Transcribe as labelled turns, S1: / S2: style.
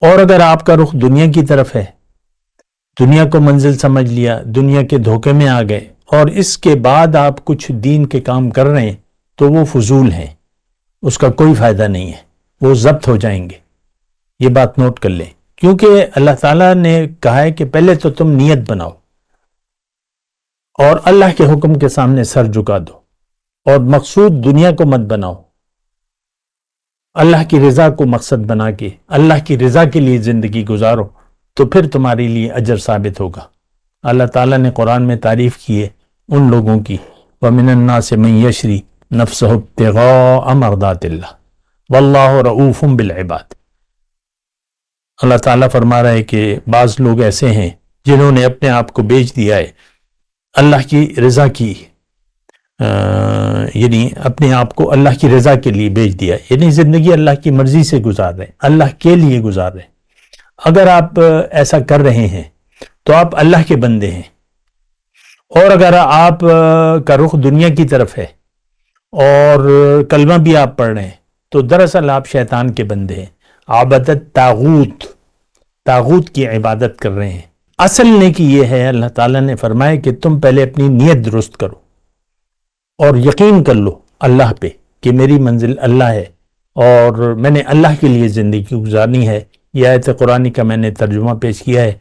S1: اور اگر آپ کا رخ دنیا کی طرف ہے، دنیا کو منزل سمجھ لیا، دنیا کے دھوکے میں آ گئے، اور اس کے بعد آپ کچھ دین کے کام کر رہے ہیں، تو وہ فضول ہیں، اس کا کوئی فائدہ نہیں ہے، وہ ضبط ہو جائیں گے۔ یہ بات نوٹ کر لیں، کیونکہ اللہ تعالیٰ نے کہا ہے کہ پہلے تو تم نیت بناؤ اور اللہ کے حکم کے سامنے سر جھکا دو، اور مقصود دنیا کو مت بناؤ، اللہ کی رضا کو مقصد بنا کے اللہ کی رضا کے لیے زندگی گزارو، تو پھر تمہارے لیے اجر ثابت ہوگا۔ اللہ تعالیٰ نے قرآن میں تعریف کی ہے ان لوگوں کی، وَمِنَ النَّاسِ مَن يَشْرِي نَفْسَهُ ابْتِغَاءَ مَرْضَاتِ اللَّهِ وَاللَّهُ رَءُوفٌ بِالْعِبَادِ۔ اللہ تعالیٰ فرما رہا ہے کہ بعض لوگ ایسے ہیں جنہوں نے اپنے آپ کو بیچ دیا ہے اللہ کی رضا کی، یعنی اپنے آپ کو اللہ کی رضا کے لیے بیچ دیا، یعنی زندگی اللہ کی مرضی سے گزار رہے ہیں، اللہ کے لیے گزار رہے ہیں۔ اگر آپ ایسا کر رہے ہیں تو آپ اللہ کے بندے ہیں، اور اگر آپ کا رخ دنیا کی طرف ہے اور کلمہ بھی آپ پڑھ رہے ہیں تو دراصل آپ شیطان کے بندے ہیں، عبادت طاغوت کی عبادت کر رہے ہیں۔ اصل نیکی یہ ہے، اللہ تعالیٰ نے فرمایا کہ تم پہلے اپنی نیت درست کرو اور یقین کر لو اللہ پہ کہ میری منزل اللہ ہے اور میں نے اللہ کے لیے زندگی گزارنی ہے۔ یہ آیت قرآن کا میں نے ترجمہ پیش کیا ہے۔